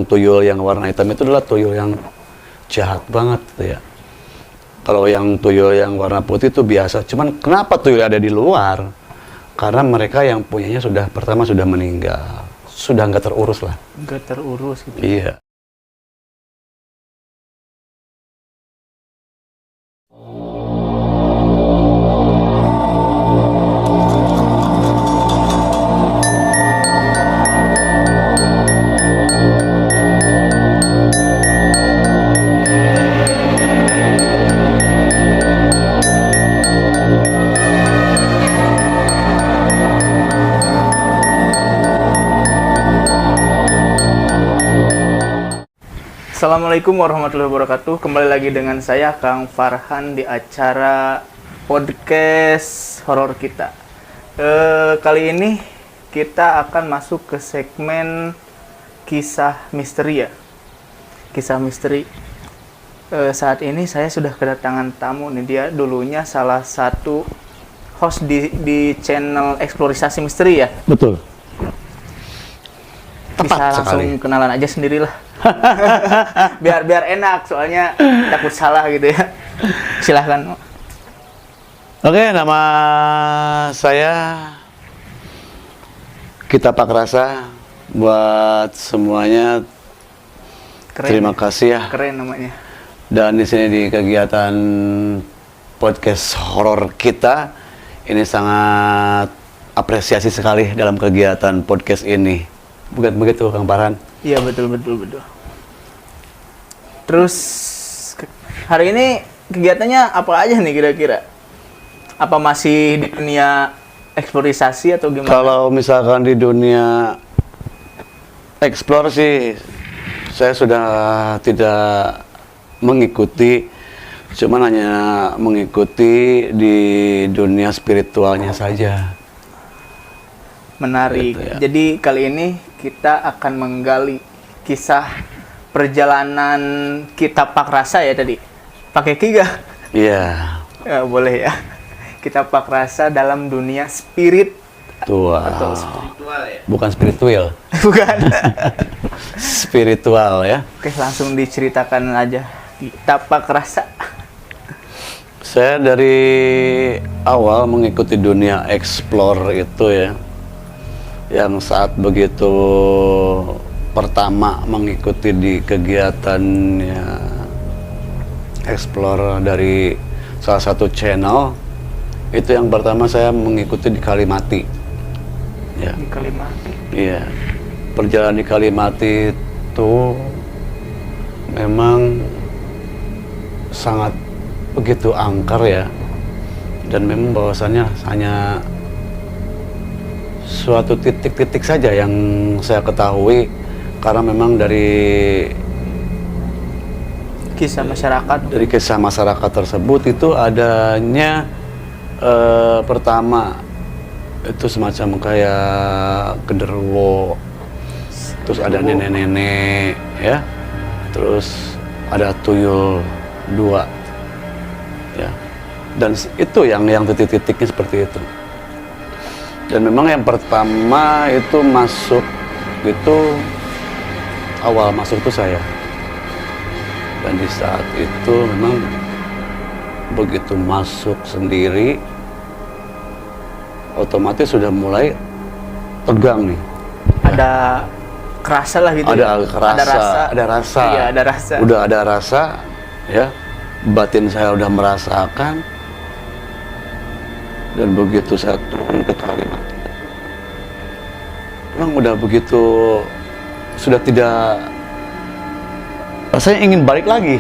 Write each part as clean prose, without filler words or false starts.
tuyul yang warna hitam itu adalah tuyul yang jahat banget gitu ya. Kalau yang tuyul yang warna putih itu biasa. Cuman kenapa tuyul ada di luar? Karena mereka yang punyanya pertama sudah meninggal, sudah nggak terurus lah. Nggak terurus gitu. Iya. Assalamualaikum warahmatullahi wabarakatuh. Kembali lagi dengan saya Kang Farhan di acara podcast horor kita. Kali ini kita akan masuk ke segmen kisah misteri ya. Kisah misteri. Saat ini saya sudah kedatangan tamu nih, dia dulunya salah satu host di channel Eksplorisasi Misteri ya. Betul. Bisa langsung kenalan aja sendirilah. biar enak, soalnya takut salah gitu ya. Silahkan. Oke, nama saya Kita Pak Rasa. Buat semuanya Keren. Terima kasih ya. Keren namanya. Dan di sini di kegiatan podcast horor kita ini sangat apresiasi sekali dalam kegiatan podcast ini. Bukan begitu Kang Farhan? Iya, betul. Terus hari ini kegiatannya apa aja nih kira-kira? Apa masih di dunia eksplorisasi atau gimana? Kalau misalkan di dunia explore sih saya sudah tidak mengikuti, cuman hanya mengikuti di dunia spiritualnya saja. Menarik. Gitu ya. Jadi kali ini kita akan menggali kisah perjalanan Kita Pak Rasa ya tadi. Pakai kiga? Iya. Ya, boleh ya. Kita Pak Rasa dalam dunia spirit Tua. atau spiritual ya. Bukan spiritual. Bukan. Spiritual ya. Oke, langsung diceritakan aja. Kita Pak Rasa. Saya dari awal mengikuti dunia explore itu ya. Yang saat begitu pertama mengikuti di kegiatannya explore dari salah satu channel, itu yang pertama saya mengikuti di Kalimati ya. Di Kalimati. Iya, perjalanan di Kalimati itu memang sangat begitu angker ya, dan memang bahwasannya hanya suatu titik-titik saja yang saya ketahui, karena memang dari Kisah masyarakat tersebut itu adanya pertama itu semacam kayak genderuwo, terus ada nenek-nenek ya, terus ada tuyul 2 ya, dan itu yang titik-titiknya seperti itu. Dan memang yang pertama itu masuk itu awal masuk itu saya, dan di saat itu memang begitu masuk sendiri otomatis sudah mulai tegang nih. Ada kerasa lah gitu. Ada ya? rasa. Iya, ada rasa. Udah ada rasa ya, batin saya udah merasakan. Dan begitu saya turun ke Kalimati, memang udah begitu sudah tidak, rasanya ingin balik lagi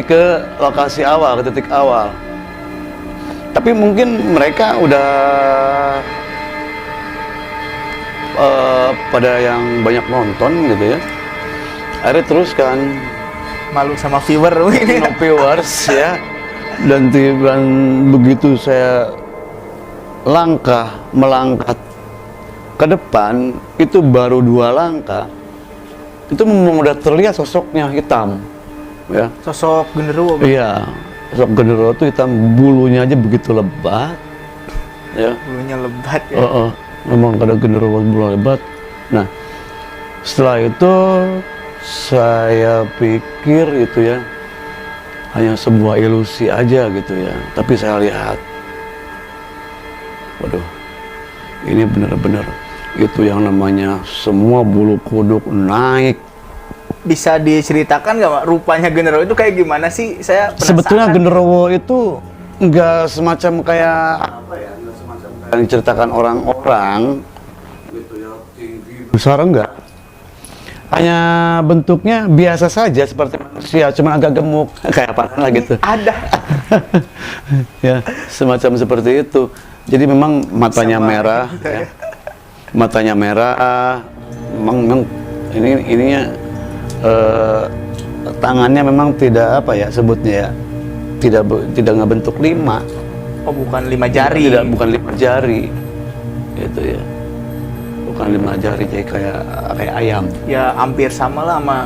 ke lokasi awal, ke titik awal. Tapi mungkin mereka udah pada yang banyak nonton gitu ya, akhirnya terus kan Malu sama viewer ini. viewers ya. Dan begitu saya melangkah ke depan, itu baru 2 langkah, itu memang udah terlihat sosoknya hitam ya. Sosok genderuwo. Iya, sosok genderuwo itu hitam, bulunya aja begitu lebat ya. Bulunya lebat ya. Memang ada genderuwo bulu lebat. Nah, Setelah itu saya pikir itu ya hanya sebuah ilusi aja gitu ya. Tapi saya lihat, waduh, ini benar-benar itu yang namanya semua bulu kuduk naik. Bisa diceritakan nggak, Pak, rupanya genderuwo itu kayak gimana sih? Saya penasaran. Sebetulnya genderuwo itu nggak semacam kayak apa ya, nggak semacam kayak yang diceritakan orang-orang gitu ya, tinggi besar, enggak. Hanya bentuknya biasa saja seperti manusia, cuma agak gemuk kayak apa lah gitu. Ada. Ya, semacam seperti itu. Jadi memang matanya merah, ya. Matanya merah, memang ininya tangannya memang tidak apa ya sebutnya ya, tidak ngebentuk 5. Oh, bukan 5 jari. Tidak, bukan 5 jari, gitu ya. Bukan 5 jari, jadi kayak ayam. Ya hampir sama lah sama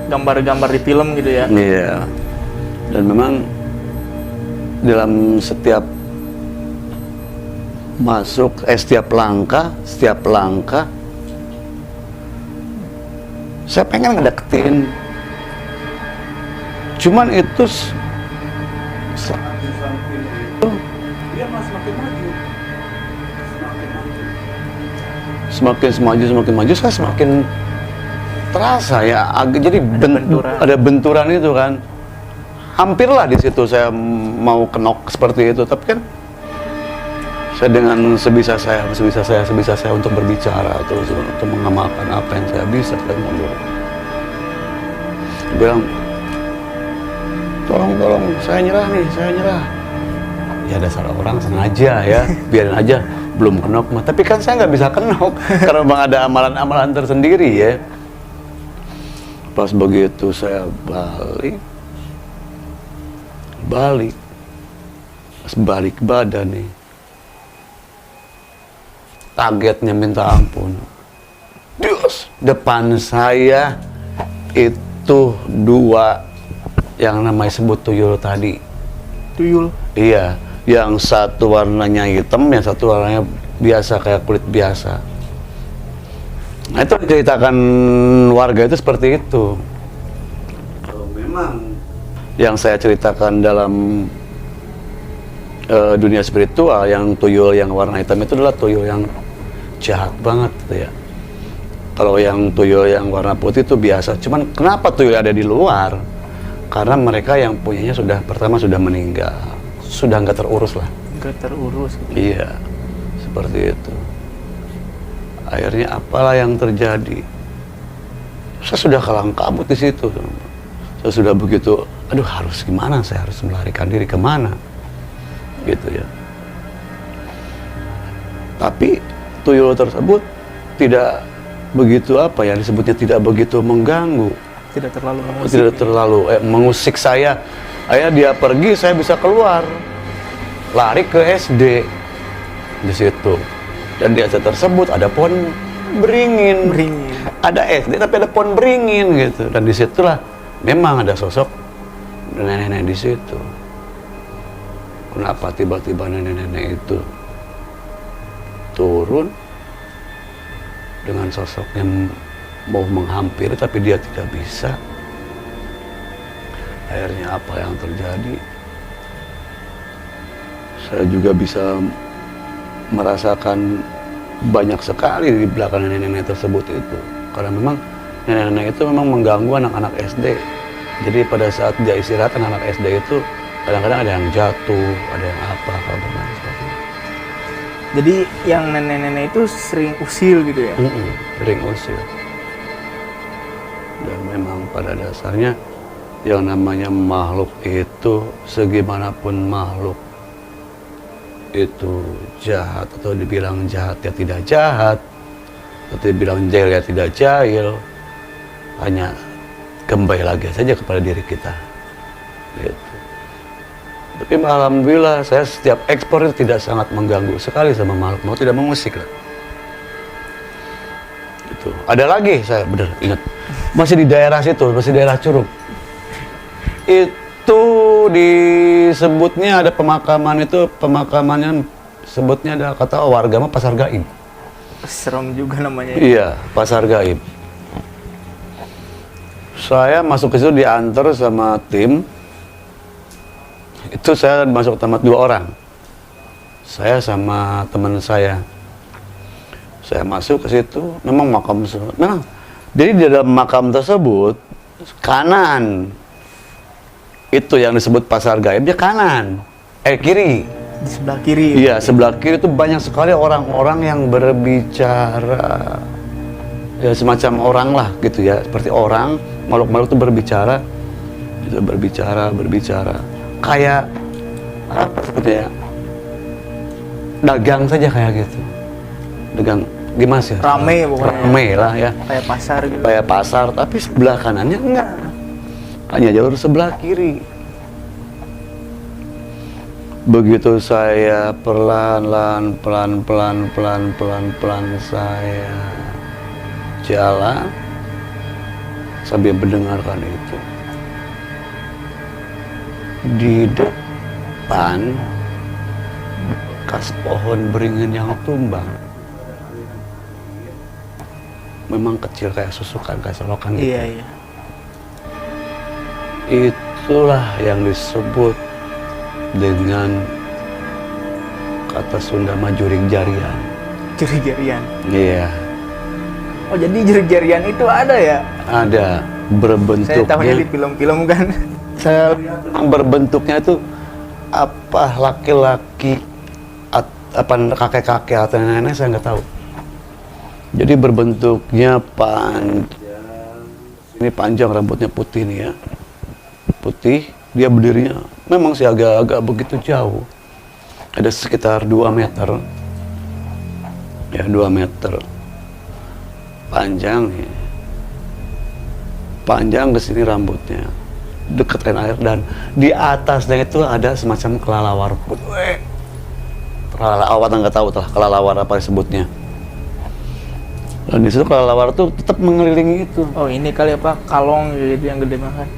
gambar-gambar di film gitu ya. Iya. Dan memang dalam setiap masuk, setiap langkah, saya pengen ngedeketin. Cuman itu dia masih semakin maju. Semakin maju, saya semakin terasa ya, jadi ada benturan itu kan. Hampirlah di situ saya mau kenok seperti itu, tapi kan saya dengan sebisa saya untuk berbicara atau untuk mengamalkan apa yang saya bisa, saya mundur. Dia bilang, tolong, saya nyerah. Ya dasar orang sengaja ya, biarin aja, belum kenok mah. Tapi kan saya nggak bisa kenok karena memang ada amalan-amalan tersendiri ya. Pas begitu saya pas balik badan nih, kagetnya minta ampun. Dios, depan saya itu 2 yang namanya sebut tuyul tadi. Tuyul? Iya, yang satu warnanya hitam, yang satu warnanya biasa kayak kulit biasa. Nah, itu diceritakan warga itu seperti itu. Kalau memang yang saya ceritakan dalam dunia spiritual, yang tuyul yang warna hitam itu adalah tuyul yang jahat banget gitu ya. Kalau yang tuyul yang warna putih itu biasa. Cuman kenapa tuyul ada di luar? Karena mereka yang punyanya pertama sudah meninggal, sudah nggak terurus lah. Nggak terurus. Iya, seperti itu. Akhirnya apalah yang terjadi? Saya sudah kalang kabut di situ. Saya sudah begitu, aduh harus gimana? Saya harus melarikan diri kemana? Gitu ya. Tapi tuyul tersebut tidak begitu apa ya disebutnya, tidak begitu mengganggu. Tidak terlalu mengusik. Tidak terlalu mengusik saya. Akhirnya dia pergi, saya bisa keluar, lari ke SD di situ. Dan di SD tersebut ada pohon beringin. Ada SD tapi ada pohon beringin gitu. Dan disitulah memang ada sosok nenek-nenek di situ. Kenapa tiba-tiba nenek-nenek itu turun dengan sosok yang mau menghampiri tapi dia tidak bisa. Akhirnya apa yang terjadi? Saya juga bisa merasakan banyak sekali di belakang nenek-nenek tersebut itu. Karena memang nenek-nenek itu memang mengganggu anak-anak SD. Jadi pada saat dia istirahat, anak-anak SD itu kadang-kadang ada yang jatuh, ada yang apa, bermain seperti itu. Jadi yang nenek-nenek itu sering usil gitu ya? Sering usil. Dan memang pada dasarnya yang namanya makhluk itu, segimanapun makhluk itu jahat atau dibilang jahat ya tidak jahat, atau dibilang jahil ya tidak jahil, hanya kembali lagi saja kepada diri kita. Gitu. Tapi alhamdulillah saya setiap ekspor itu tidak sangat mengganggu sekali sama makhluk, mau tidak mengusik lah. Gitu. Ada lagi saya benar ingat, masih di daerah situ, masih daerah Curug. Itu disebutnya ada pemakaman itu, pemakamannya sebutnya ada kata warga mah Pasar Gaib. Serem juga namanya. Iya, Pasar Gaib. Saya masuk ke situ diantar sama tim. Itu saya masuk tempat 2 orang. Saya sama teman saya. Saya masuk ke situ, memang makam memang. Jadi di dalam makam tersebut kanan itu yang disebut pasar gaib, dia kanan, kiri. Di sebelah kiri. Iya, sebelah kiri itu banyak sekali orang-orang yang berbicara, ya semacam orang lah gitu ya, seperti orang, makhluk-makhluk itu berbicara, kayak apa sebetulnya? Dagang saja kayak gitu, dagang gimana sih? Rame pokoknya. Rame lah ya. Kayak pasar gitu. Kayak pasar, tapi sebelah kanannya enggak, hanya jalur sebelah kiri. Begitu saya pelan saya jalan sambil mendengarkan itu. Di depan bekas pohon beringin yang tumbang. Memang kecil kayak susukan, kayak selokan gitu. Iya. Itulah yang disebut dengan kata Sunda mah jurig jarian. Jurig jarian. Iya. Oh, jadi jurig jarian itu ada ya? Ada Saya tahunya di berbentuknya. film-film kan. Saya berbentuknya itu apa laki-laki apa kakek-kakek atau nenek saya nggak tahu. Jadi berbentuknya panjang. Ini panjang, rambutnya putih nih ya. Putih, dia berdirinya memang sih agak begitu jauh. Ada sekitar 2 meter. Ya, 2 meter. Panjang ya. Panjang ke sini rambutnya. Dekat air dan di atasnya itu ada semacam kelelawar putih. Kelelawar nggak tahu lah kelelawar apa disebutnya. Dan di situ kelelawar tuh tetap mengelilingi itu. Oh, ini kali apa? Kalong gitu yang gede banget.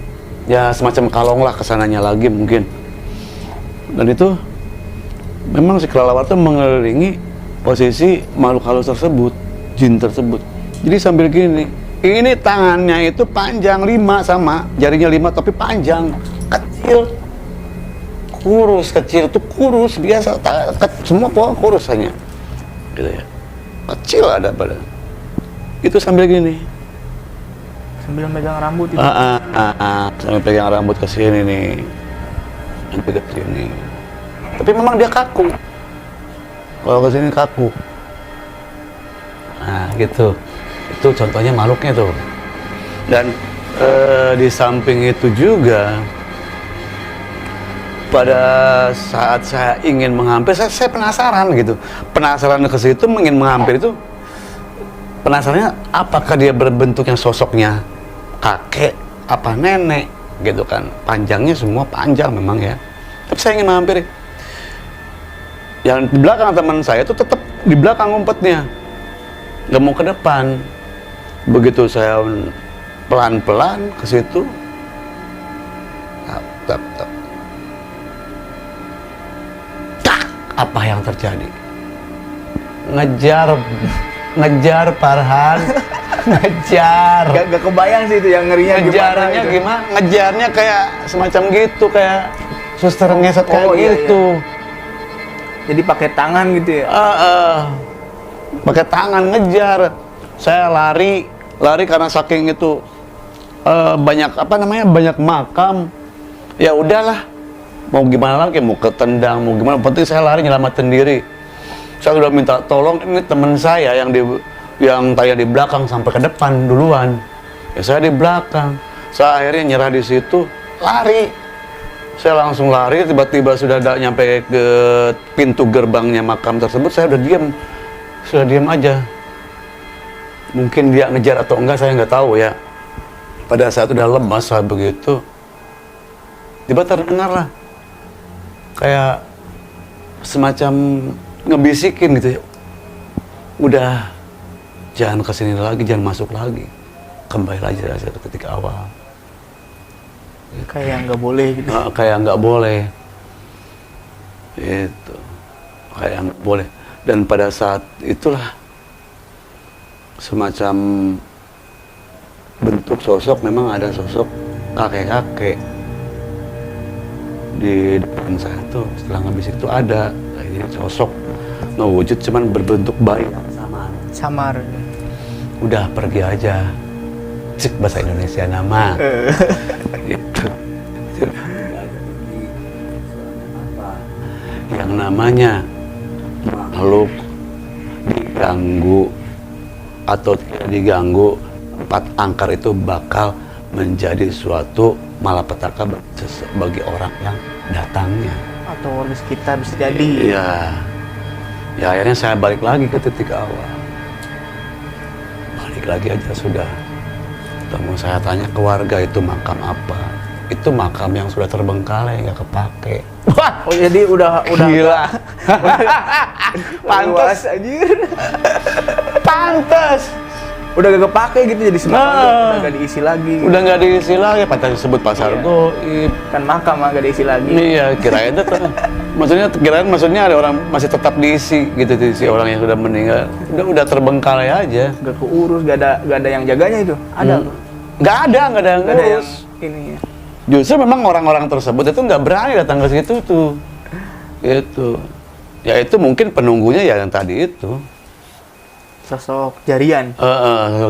Ya semacam kalong lah kesananya lagi mungkin. Dan itu memang si kelelawar tuh mengelilingi posisi makhluk halus tersebut, jin tersebut. Jadi sambil gini, ini tangannya itu panjang 5 sama, jarinya 5 tapi panjang, kecil, kurus, kecil itu kurus biasa, semua pohon kurus hanya, gitu ya, kecil ada pada. Itu sambil gini. Sambil megang rambut itu. Sambil pegang rambut ke sini nih. Sampai ke sini. Tapi memang dia kaku. Kalau ke sini kaku. Nah, gitu. Itu contohnya makhluknya tuh. Dan di samping itu juga pada saat saya ingin menghampir, saya penasaran gitu. Penasaran ke situ, ingin menghampir itu. Penasarannya apakah dia berbentuknya sosoknya kakek apa nenek gitu kan, panjangnya semua panjang memang ya, tapi saya ingin menghampiri. Yang di belakang teman saya itu tetap di belakang ngumpetnya, nggak mau ke depan. Begitu saya pelan-pelan ke situ, tak, apa yang terjadi? Ngejar Farhan, ngejar. Gak kebayang sih itu yang ngerinya Ngejarnya gitu. gimana? Ngejarnya kayak semacam gitu, kayak suster ngesot kayak iya, gitu. Jadi pakai tangan gitu ya? Pakai tangan ngejar. Saya lari karena saking itu banyak banyak makam. Ya udahlah, mau gimana lagi, mau ketendang, mau gimana, penting saya lari nyelamatin diri. Saya sudah minta tolong, ini teman saya yang tanya di belakang sampai ke depan duluan. Ya saya di belakang. Saya akhirnya nyerah di situ, lari. Saya langsung lari, tiba-tiba sudah nyampe ke pintu gerbangnya makam tersebut, saya udah diam aja. Mungkin dia ngejar atau enggak, saya nggak tahu ya. Pada saat udah lemas saya begitu, tiba terdengar lah kayak semacam ngebisikin gitu ya, udah jangan kesini lagi, jangan masuk lagi, kembali aja ke titik awal. Kayak nggak boleh gitu. Kayak nggak boleh, itu kayak nggak boleh. Dan pada saat itulah semacam bentuk sosok, memang ada sosok kakek-kakek di depan saya tuh. Setelah habis itu ada ini sosok wujud cuman berbentuk bayi yang Samar. udah pergi aja, cek bahasa Indonesia nama gitu. Yang namanya makhluk diganggu atau tidak diganggu, empat angkar itu bakal menjadi suatu malapetaka bagi orang yang datangnya Atau warga sekitar bisa jadi. iya. Ya akhirnya saya balik lagi ke titik awal, balik lagi aja sudah. Temu saya tanya ke warga, itu makam apa? Itu makam yang sudah terbengkalai, nggak kepake. Wah, oh jadi udah Gila. pantas anjir. Pantes. Udah gak kepake gitu, jadi semakin udah gak diisi lagi. Udah nggak diisi lagi, patah disebut pasar Iya. goib. Kan makam mah gak diisi lagi. Iya, kirain itu maksudnya ada orang masih tetap diisi gitu, diisi orang yang sudah meninggal. Udah terbengkalai aja. Gak keurus, gak ada yang jaganya itu. Ada. Nggak ada yang Gak ada yang ngurus. ini ya. Justru memang orang-orang tersebut itu nggak berani datang ke situ tuh. Gitu. Ya itu mungkin penunggunya ya yang tadi itu. Sosok jarian.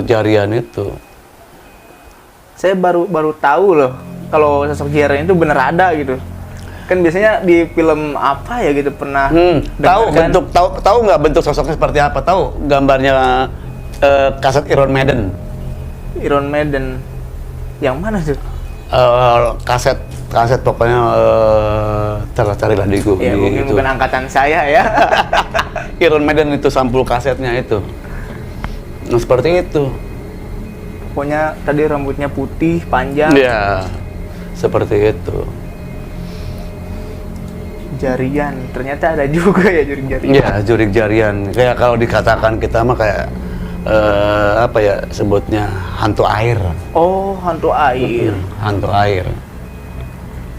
Jarian itu. Saya baru tahu loh kalau sosok jarian itu bener ada gitu. Kan biasanya di film apa ya gitu pernah Tahu dengar kan? tahu nggak bentuk sosoknya seperti apa? Tahu gambarnya kaset Iron Maiden. Iron Maiden. Yang mana tuh? Kaset pokoknya carilah di Google. Ya mungkin bukan angkatan saya ya. Iron Maiden itu sampul kasetnya itu. Nah seperti itu. Pokoknya tadi rambutnya putih, panjang, Ya, seperti itu. jarian. Ternyata ada juga ya jari-jarian. Ya, jurik jarian. Kayak kalau dikatakan kita mah kayak apa ya sebutnya, hantu air. Oh, hantu air. Hantu air.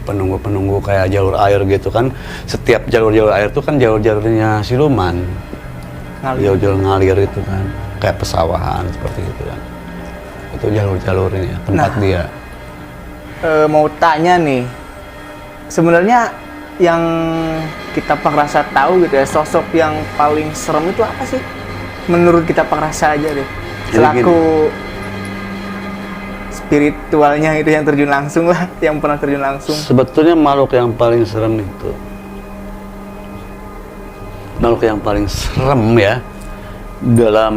Penunggu-penunggu kayak jalur air gitu kan. Setiap jalur-jalur air itu kan jalur-jalurnya siluman. Ngalir. Jalur-jalur ngalir itu kan. Kayak pesawahan seperti itu kan. Itu jalur-jalurnya, tempat Nah. dia. Mau tanya nih, sebenarnya yang kita Pak Rasa tahu gitu ya, sosok yang paling serem itu apa sih? Menurut kita Pak Rasa aja deh, Jadi selaku spiritualnya itu yang terjun langsung lah, yang pernah terjun langsung. Sebetulnya makhluk yang paling serem itu, makhluk yang paling serem ya dalam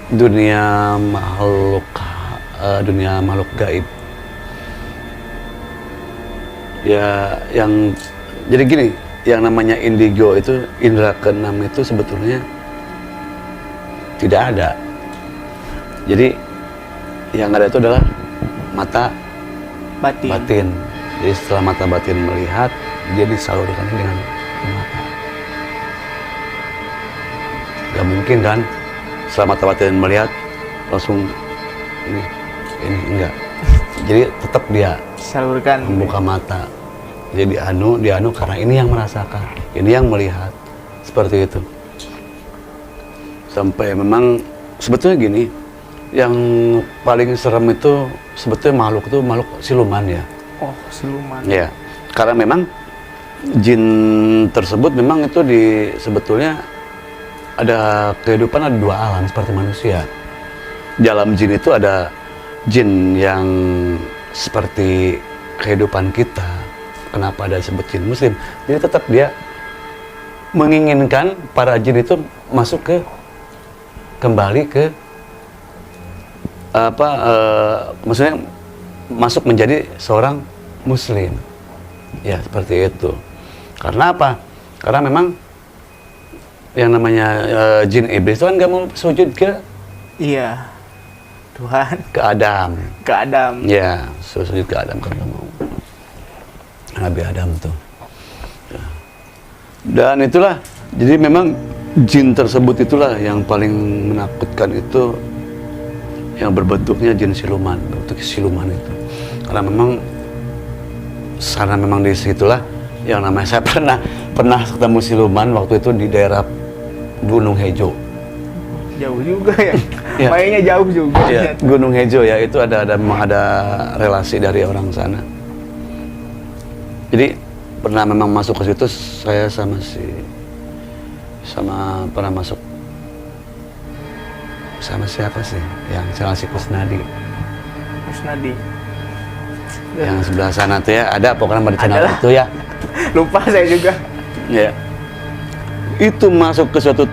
dunia makhluk gaib. Ya, yang jadi gini, yang namanya indigo itu, indera keenam itu sebetulnya tidak ada. Jadi yang ada itu adalah mata Batin. batin. Jadi setelah mata batin melihat, dia disalurkan dengan mata. Gak mungkin kan setelah mata batin melihat langsung ini enggak. Jadi tetap dia Salurkan. membuka mata. Jadi dianu karena ini yang merasakan, ini yang melihat, seperti itu. Sampai memang sebetulnya gini, yang paling serem itu sebetulnya makhluk siluman ya. Oh, siluman. Ya, karena memang jin tersebut memang itu sebetulnya ada kehidupan, ada dua alam seperti manusia. Dalam jin itu ada jin yang seperti kehidupan kita. Kenapa ada disebut jin muslim? Jadi tetap dia menginginkan para jin itu kembali ke maksudnya masuk menjadi seorang muslim. Ya, seperti itu. Karena apa? Karena memang yang namanya jin iblis itu kan gak mau sujud ke Iya. Tuhan. ke Adam. Ke Adam. Ya, sujud ke Adam kan gak mau. Nabi Adam tuh. Ya. Dan itulah, jadi memang jin tersebut itulah yang paling menakutkan itu, yang berbentuknya jin siluman, bentuk siluman itu. Karena memang di situlah yang namanya, saya pernah ketemu siluman waktu itu di daerah Gunung Hejo. Jauh juga ya. Ya. Mainnya jauh juga. Ya, Gunung Hejo ya, itu memang ada relasi dari orang sana. Jadi pernah memang masuk ke situ, saya sama pernah masuk sama siapa sih? Yang si Kusnadi. Kusnadi. Yang sebelah sana tuh ya, ada pokoknya di channel Adalah. itu ya. Lupa saya juga. Ya. Itu masuk ke suatu